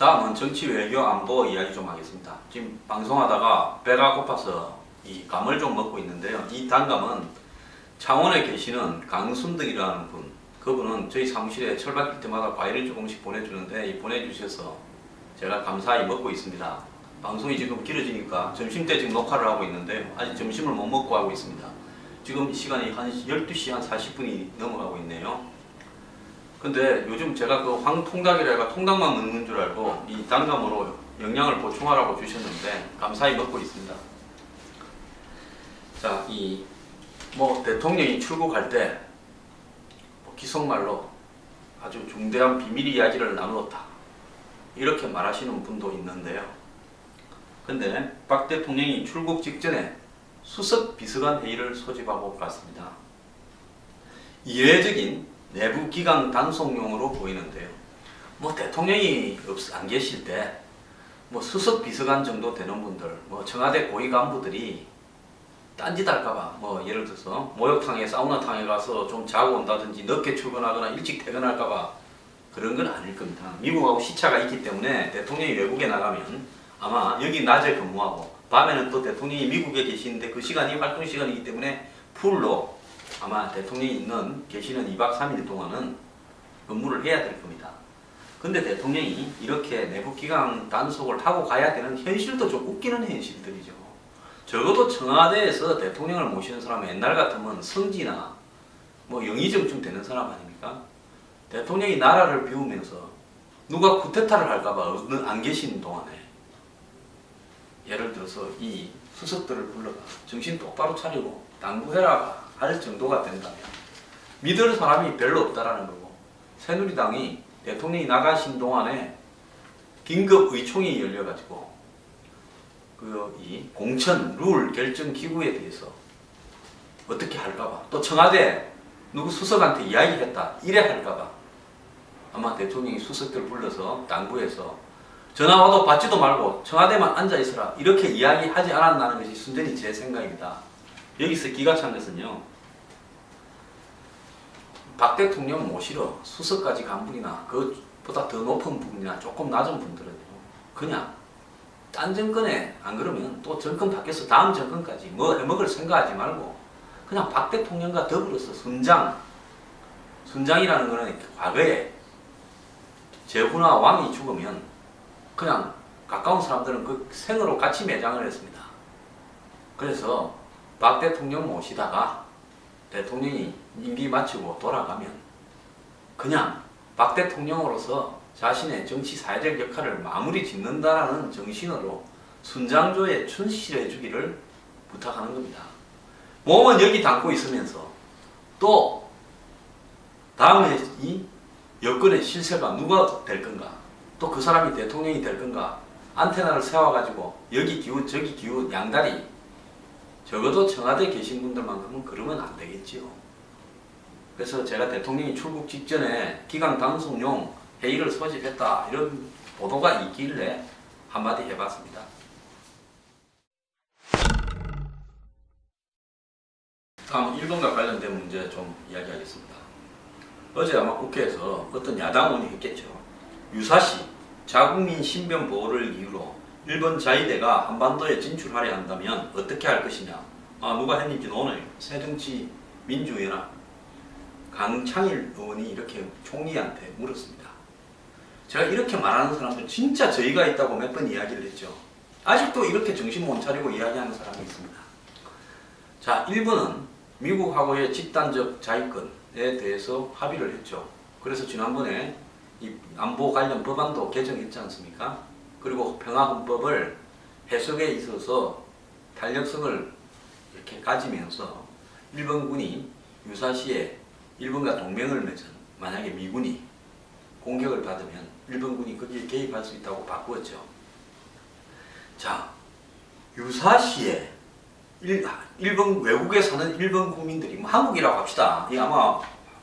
다음은 정치 외교 안보 이야기 좀 하겠습니다. 지금 방송하다가 배가 고파서 이 감을 좀 먹고 있는데요. 이 단감은 창원에 계시는 강순덕이라는 분, 그분은 저희 사무실에 철박힐 때마다 과일을 조금씩 보내주는데 이 보내주셔서 제가 감사히 먹고 있습니다. 방송이 지금 길어지니까 점심때 지금 녹화를 하고 있는데 아직 점심을 못 먹고 하고 있습니다. 지금 시간이 한 12시 한 40분이 넘어가고 있네요. 근데 요즘 제가 그 황통닭이라 해가 통닭만 먹는 줄 알고 이 단감으로 영양을 보충하라고 주셨는데 감사히 먹고 있습니다. 자, 대통령이 출국할 때 기속말로 아주 중대한 비밀 이야기를 나누었다, 이렇게 말하시는 분도 있는데요. 근데 박 대통령이 출국 직전에 수석 비서관 회의를 소집하고 갔습니다. 이례적인 내부 기강 단속용으로 보이는데요. 대통령이 안 계실 때 수석 비서관 정도 되는 분들, 청와대 고위 간부들이 딴짓 할까봐 예를 들어서 목욕탕에 사우나탕에 가서 좀 자고 온다든지 늦게 출근하거나 일찍 퇴근할까봐 그런 건 아닐 겁니다. 미국하고 시차가 있기 때문에 대통령이 외국에 나가면 아마 여기 낮에 근무하고 밤에는 또 대통령이 미국에 계시는데 그 시간이 활동 시간이기 때문에 풀로 아마 대통령이 계시는 2박 3일 동안은 근무를 해야 될 겁니다. 근데 대통령이 이렇게 내부기강 단속을 하고 가야 되는 현실도 좀 웃기는 현실들이죠. 적어도 청와대에서 대통령을 모시는 사람은 옛날 같으면 성지나 영의정쯤 되는 사람 아닙니까? 대통령이 나라를 비우면서 누가 쿠데타를 할까봐 안 계시는 동안에 예를 들어서 이 수석들을 불러가 정신 똑바로 차리고 당부해라 할 정도가 된다면 믿을 사람이 별로 없다라는 거고, 새누리당이 대통령이 나가신 동안에 긴급 의총이 열려가지고 이 공천 룰 결정 기구에 대해서 어떻게 할까봐, 또 청와대 누구 수석한테 이야기했다 이래 할까봐 아마 대통령이 수석들 불러서 당부해서 전화 와도 받지도 말고 청와대만 앉아있으라 이렇게 이야기하지 않았나는 것이 순전히 제 생각입니다. 여기서 기가 찬 것은요, 박 대통령 모시러 수석까지 간 분이나 그보다 더 높은 분이나 조금 낮은 분들은요, 그냥 딴 정권에 안 그러면 또 정권 바뀌어서 다음 정권까지 해먹을 생각하지 말고 그냥 박 대통령과 더불어서 순장이라는 거는 과거에 제후나 왕이 죽으면 그냥 가까운 사람들은 그 생으로 같이 매장을 했습니다. 그래서 박 대통령 모시다가 대통령이 임기 마치고 돌아가면 그냥 박 대통령으로서 자신의 정치 사회적 역할을 마무리 짓는다라는 정신으로 순장조에 충실해 주기를 부탁하는 겁니다. 몸은 여기 담고 있으면서 또 다음에 이 여권의 실세가 누가 될 건가, 또 그 사람이 대통령이 될 건가, 안테나를 세워가지고 여기 기웃 저기 기웃 양다리, 적어도 청와대에 계신 분들만큼은 그러면 안 되겠지요. 그래서 제가 대통령이 출국 직전에 기강 단속용 회의를 소집했다 이런 보도가 있길래 한마디 해봤습니다. 다음 일본과 관련된 문제 좀 이야기하겠습니다. 어제 아마 국회에서 어떤 야당 의원이 했겠죠. 유사시 자국민 신변 보호를 이유로 일본 자위대가 한반도에 진출하려 한다면 어떻게 할 것이냐. 누가 했는지는 오늘 새정치민주연합 강창일 의원이 이렇게 총리한테 물었습니다. 제가 이렇게 말하는 사람들 진짜 저희가 있다고 몇 번 이야기를 했죠. 아직도 이렇게 정신 못 차리고 이야기하는 사람이 있습니다. 자, 일본은 미국하고의 집단적 자위권에 대해서 합의를 했죠. 그래서 지난번에 이 안보 관련 법안도 개정했지 않습니까? 그리고 평화헌법을 해석에 있어서 탄력성을 이렇게 가지면서 일본군이 유사시에 일본과 동맹을 맺은 만약에 미군이 공격을 받으면 일본군이 거기에 개입할 수 있다고 바꾸었죠. 자, 유사시에 일본 외국에 사는 일본 국민들이 한국이라고 합시다. 이 아마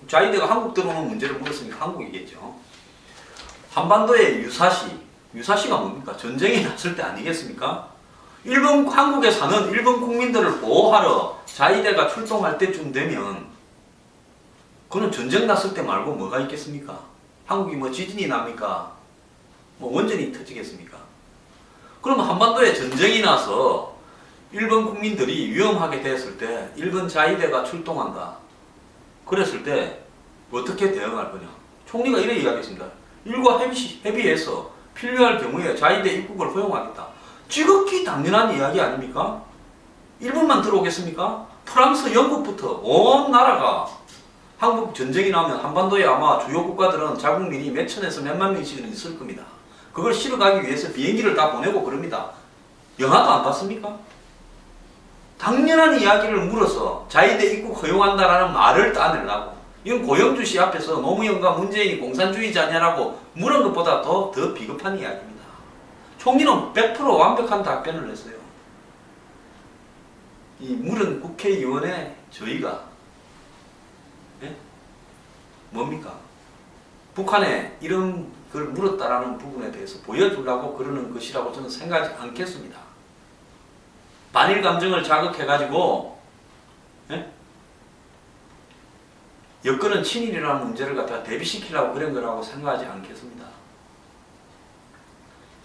자위대가 한국 들어오는 문제를 물었으니까 한국이겠죠. 한반도의 유사시가 뭡니까? 전쟁이 났을 때 아니겠습니까? 한국에 사는 일본 국민들을 보호하러 자위대가 출동할 때쯤 되면 그는 전쟁 났을 때 말고 뭐가 있겠습니까? 한국이 지진이 납니까? 뭐 원전이 터지겠습니까? 그럼 한반도에 전쟁이 나서 일본 국민들이 위험하게 됐을 때 일본 자위대가 출동한다. 그랬을 때 어떻게 대응할 거냐? 총리가 이래 이야기했습니다. 일과 협의해서 필요할 경우에 자위대 입국을 허용하겠다. 지극히 당연한 이야기 아닙니까? 일본만 들어오겠습니까? 프랑스, 영국부터 온 나라가 한국 전쟁이 나면 한반도에 아마 주요 국가들은 자국민이 몇 천에서 몇만 명씩은 있을 겁니다. 그걸 실어가기 위해서 비행기를 다 보내고 그럽니다. 영화도 안 봤습니까? 당연한 이야기를 물어서 자위대 입국 허용한다라는 말을 따내려고 이건 고영주 씨 앞에서 노무현과 문재인이 공산주의자냐라고 물은 것보다 더 비겁한 이야기입니다. 총리는 100% 완벽한 답변을 했어요. 이 물은 국회의원의 저희가 뭡니까? 북한에 이런 걸 물었다라는 부분에 대해서 보여주려고 그러는 것이라고 저는 생각하지 않겠습니다. 반일 감정을 자극해가지고 여권은 친일이라는 문제를 갖다가 대비시키려고 그런 거라고 생각하지 않겠습니다.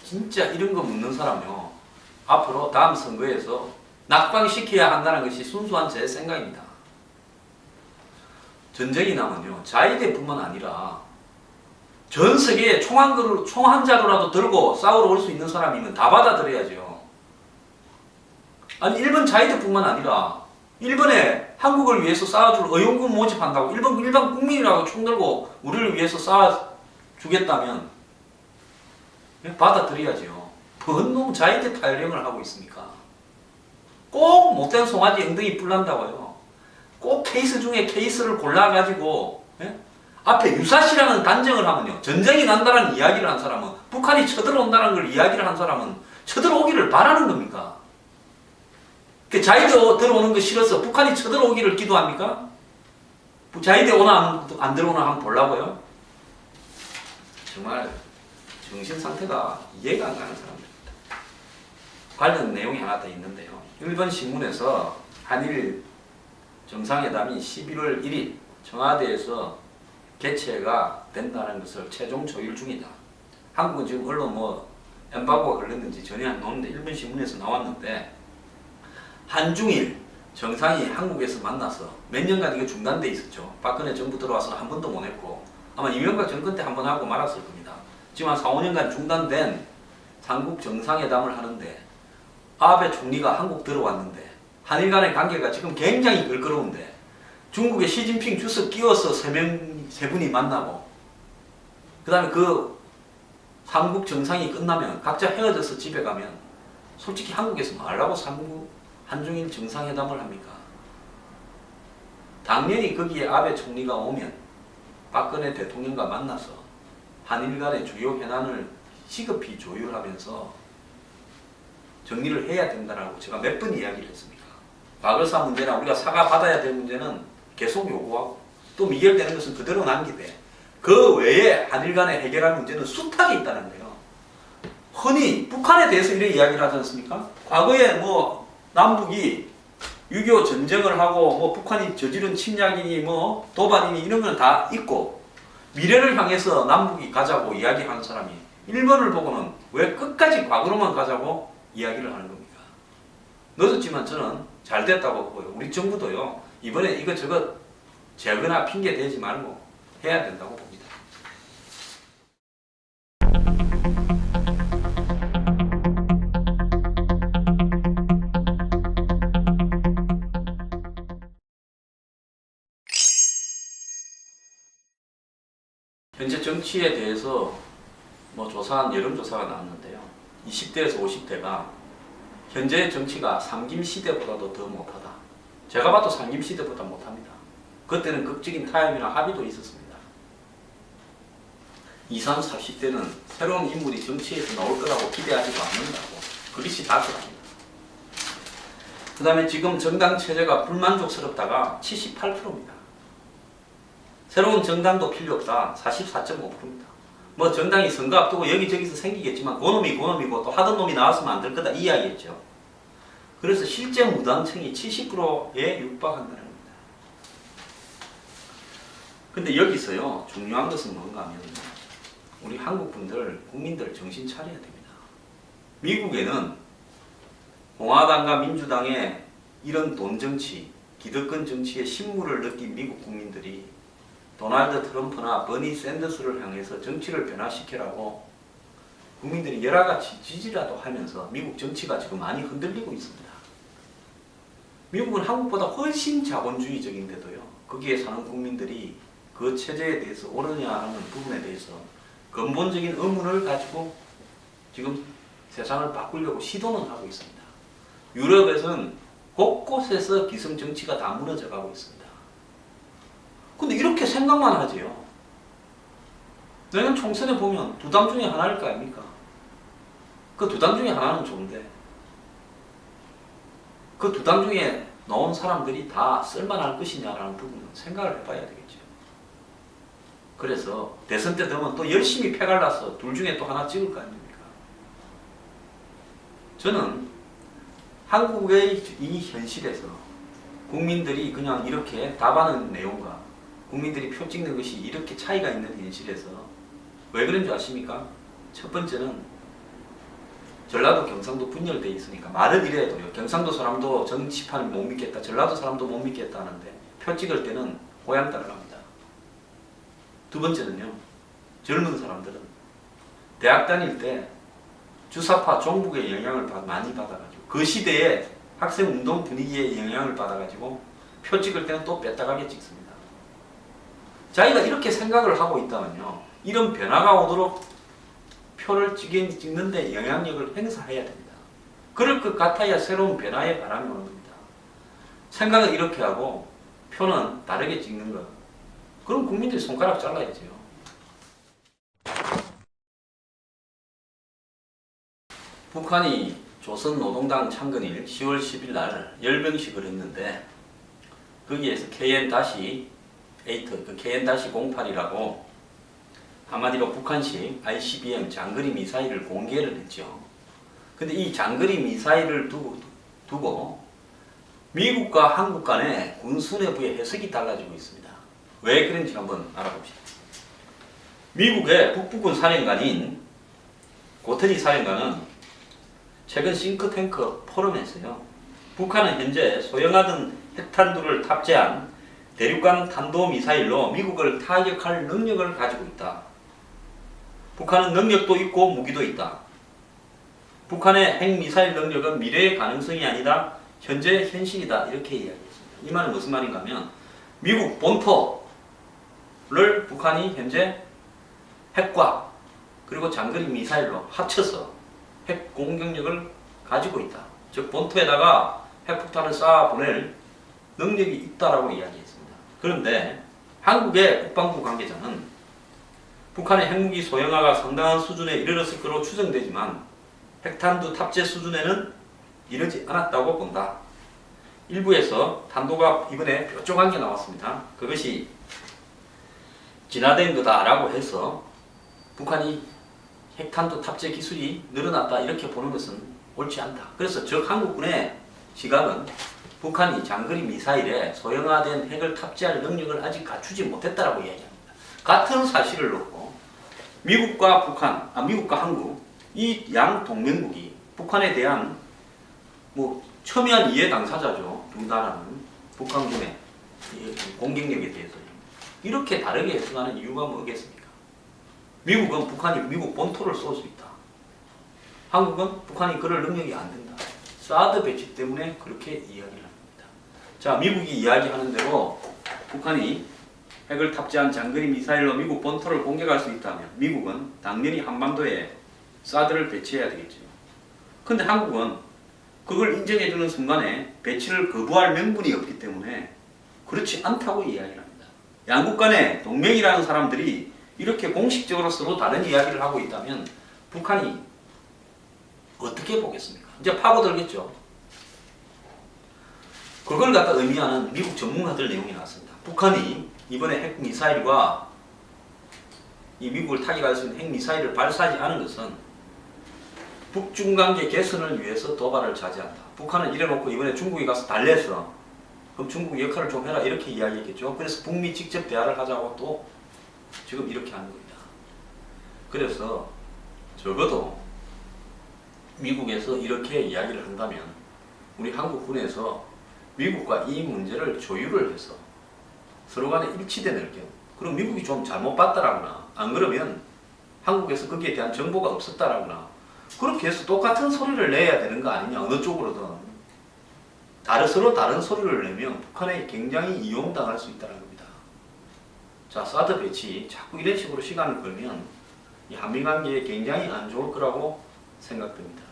진짜 이런 거 묻는 사람요 앞으로 다음 선거에서 낙방시켜야 한다는 것이 순수한 제 생각입니다. 전쟁이 나면요 자위대뿐만 아니라 전 세계에 총 한 자루라도 들고 싸우러 올 수 있는 사람이면 다 받아들여야죠. 아니 일본 자위대뿐만 아니라 일본에 한국을 위해서 싸워줄 의용군 모집한다고 일반 국민이라고 총 들고 우리를 위해서 싸워주겠다면 받아들여야죠. 뭔 놈 자위대 타령을 하고 있습니까? 꼭 못된 송아지 엉덩이 뿔난다고요. 꼭 케이스 중에 케이스를 골라가지고 앞에 유사시라는 단정을 하면요 전쟁이 난다는 이야기를 한 사람은 북한이 쳐들어온다는 걸 이야기를 한 사람은 쳐들어오기를 바라는 겁니까? 자위대 들어오는 거 싫어서 북한이 쳐들어오기를 기도합니까? 자위대 오나 안 들어오나 한번 보려고요? 정말 정신상태가 이해가 안 가는 사람들입니다. 관련 내용이 하나 더 있는데요. 일본 신문에서 한일 정상회담이 11월 1일 청와대에서 개최가 된다는 것을 최종 조율 중이다. 한국은 지금 언론 엠바고가 걸렸는지 전혀 안 나오는데 일본 신문에서 나왔는데 한중일 정상이 한국에서 만나서 몇 년간 이게 중단돼 있었죠. 박근혜 정부 들어와서 한 번도 못 했고 아마 이명박 정권 때 한 번 하고 말았을 겁니다. 지금 한 4, 5년간 중단된 삼국 정상회담을 하는데 아베 총리가 한국 들어왔는데 한일 간의 관계가 지금 굉장히 걸거로운데 중국의 시진핑 주석 끼워서 세 분이 만나고 그 다음에 그 삼국 정상이 끝나면 각자 헤어져서 집에 가면 솔직히 한국에서 말라고 한중일 정상회담을 합니까? 당연히 거기에 아베 총리가 오면 박근혜 대통령과 만나서 한일 간의 주요 현안을 시급히 조율하면서 정리를 해야 된다라고 제가 몇 번 이야기를 했습니다. 과거사 문제나 우리가 사과받아야 될 문제는 계속 요구하고 또 미결되는 것은 그대로 남기되 그 외에 한일 간에 해결할 문제는 숱하게 있다는 거예요. 흔히 북한에 대해서 이렇게 이야기를 하지 않습니까? 과거에 남북이 6.25 전쟁을 하고 북한이 저지른 침략이니 도발이니 이런 건 다 있고 미래를 향해서 남북이 가자고 이야기하는 사람이 일본을 보고는 왜 끝까지 과거로만 가자고 이야기를 하는 겁니까? 늦었지만 저는 잘 됐다고 보고요. 우리 정부도요. 이번에 이것저것 재거나 핑계 대지 말고 해야 된다고 봅니다. 현재 정치에 대해서 조사한 여론조사가 나왔는데요. 20대에서 50대가 현재 정치가 삼김시대보다도 더 못하다. 제가 봐도 삼김시대보다 못합니다. 그때는 극적인 타협이나 합의도 있었습니다. 20, 30, 40대는 새로운 인물이 정치에서 나올 거라고 기대하지도 않는다고 그것이 다수랍니다. 그 다음에 지금 정당 체제가 불만족스럽다가 78%입니다. 새로운 정당도 필요 없다. 44.5%입니다. 정당이 선거 앞두고 여기저기서 생기겠지만 그놈이고 또 하던 놈이 나왔으면 안 될 거다 이 이야기였죠. 그래서 실제 무당층이 70%에 육박한다는 겁니다. 근데 여기서요 중요한 것은 뭔가 하면 우리 한국 분들, 국민들 정신 차려야 됩니다. 미국에는 공화당과 민주당의 이런 돈 정치, 기득권 정치의 신물을 느낀 미국 국민들이 도널드 트럼프나 버니 샌더스를 향해서 정치를 변화시키라고 국민들이 여러 가지 지지라도 하면서 미국 정치가 지금 많이 흔들리고 있습니다. 미국은 한국보다 훨씬 자본주의적인데도요, 거기에 사는 국민들이 그 체제에 대해서 옳으냐 하는 부분에 대해서 근본적인 의문을 가지고 지금 세상을 바꾸려고 시도는 하고 있습니다. 유럽에서는 곳곳에서 기성정치가 다 무너져 가고 있습니다. 근데 이렇게 생각만 하지요. 내년 총선에 보면 두 당 중에 하나일 거 아닙니까? 그 두 당 중에 하나는 좋은데 그 두 당 중에 나온 사람들이 다 쓸만할 것이냐라는 부분은 생각을 해봐야 되겠죠. 그래서 대선 때 되면 또 열심히 패갈라서 둘 중에 또 하나 찍을 거 아닙니까? 저는 한국의 이 현실에서 국민들이 그냥 이렇게 답하는 내용과 국민들이 표 찍는 것이 이렇게 차이가 있는 현실에서 왜 그런 줄 아십니까? 첫 번째는 전라도 경상도 분열되어 있으니까 말은 이래도요, 경상도 사람도 정치판을 못 믿겠다, 전라도 사람도 못 믿겠다 하는데 표 찍을 때는 고향 따라갑니다. 두 번째는요, 젊은 사람들은 대학 다닐 때 주사파 종북의 영향을 많이 받아가지고 그 시대에 학생 운동 분위기에 영향을 받아가지고 표 찍을 때는 또 뺐다가게 찍습니다. 자기가 이렇게 생각을 하고 있다면요, 이런 변화가 오도록 표를 찍는데 영향력을 행사해야 됩니다. 그럴 것 같아야 새로운 변화의 바람이 오는 겁니다. 생각을 이렇게 하고 표는 다르게 찍는 거, 그럼 국민들이 손가락 잘라야죠. 북한이 조선노동당 창건일 10월 10일 날 열병식을 했는데 거기에서 KN-8, 그 KN-08이라고 한마디로 북한식 ICBM 장거리 미사일을 공개를 했죠. 근데 이 장거리 미사일을 두고 미국과 한국 간의 군수 내부의 해석이 달라지고 있습니다. 왜 그런지 한번 알아봅시다. 미국의 북부군 사령관인 고터니 사령관은 최근 싱크탱크 포럼에서요, 북한은 현재 소형하던 핵탄두를 탑재한 대륙간 탄도미사일로 미국을 타격할 능력을 가지고 있다. 북한은 능력도 있고 무기도 있다. 북한의 핵미사일 능력은 미래의 가능성이 아니다, 현재 현실이다, 이렇게 이야기했습니다. 이 말은 무슨 말인가 하면 미국 본토를 북한이 현재 핵과 그리고 장거리 미사일로 합쳐서 핵 공격력을 가지고 있다. 즉 본토에다가 핵폭탄을 쏴 보낼 능력이 있다라고 이야기했습니다. 그런데 한국의 국방부 관계자는 북한의 핵무기 소형화가 상당한 수준에 이르렀을 것으로 추정되지만 핵탄두 탑재 수준에는 이르지 않았다고 본다. 일부에서 탄도가 이번에 뾰족한 게 나왔습니다. 그것이 진화된 거다라고 해서 북한이 핵탄두 탑재 기술이 늘어났다, 이렇게 보는 것은 옳지 않다. 그래서 즉 한국군의 시각은 북한이 장거리 미사일에 소형화된 핵을 탑재할 능력을 아직 갖추지 못했다라고 이야기합니다. 같은 사실을 놓고 미국과 북한, 미국과 한국, 이 양 동맹국이 북한에 대한 첨예한 이해 당사자죠. 두 나라는 북한군의 공격력에 대해서 이렇게 다르게 해석하는 이유가 뭐겠습니까? 미국은 북한이 미국 본토를 쏠 수 있다. 한국은 북한이 그럴 능력이 안 된다. 사드 배치 때문에 그렇게 이야기를 합니다. 자, 미국이 이야기하는 대로 북한이 핵을 탑재한 장거리 미사일로 미국 본토를 공격할 수 있다면 미국은 당연히 한반도에 사드를 배치해야 되겠죠. 근데 한국은 그걸 인정해주는 순간에 배치를 거부할 명분이 없기 때문에 그렇지 않다고 이야기를 합니다. 양국 간의 동맹이라는 사람들이 이렇게 공식적으로 서로 다른 이야기를 하고 있다면 북한이 어떻게 보겠습니까? 이제 파고들겠죠. 그걸 갖다 의미하는 미국 전문가들 내용이 나왔습니다. 북한이 이번에 핵미사일과 이 미국을 타격할 수 있는 핵미사일을 발사하지 않은 것은 북중관계 개선을 위해서 도발을 자제한다. 북한은 이래놓고 이번에 중국에 가서 달래서 그럼 중국 역할을 좀 해라, 이렇게 이야기했겠죠. 그래서 북미 직접 대화를 하자고 또 지금 이렇게 하는 겁니다. 그래서 적어도 미국에서 이렇게 이야기를 한다면 우리 한국군에서 미국과 이 문제를 조율을 해서 서로 간에 일치되는 의견, 그럼 미국이 좀 잘못 봤다라거나 안 그러면 한국에서 거기에 대한 정보가 없었다라거나 그렇게 해서 똑같은 소리를 내야 되는 거 아니냐. 어느 쪽으로든 서로 다른 소리를 내면 북한에 굉장히 이용당할 수 있다는 겁니다. 자, 사드 배치 자꾸 이런 식으로 시간을 걸면 이 한미 관계에 굉장히 안 좋을 거라고 생각됩니다.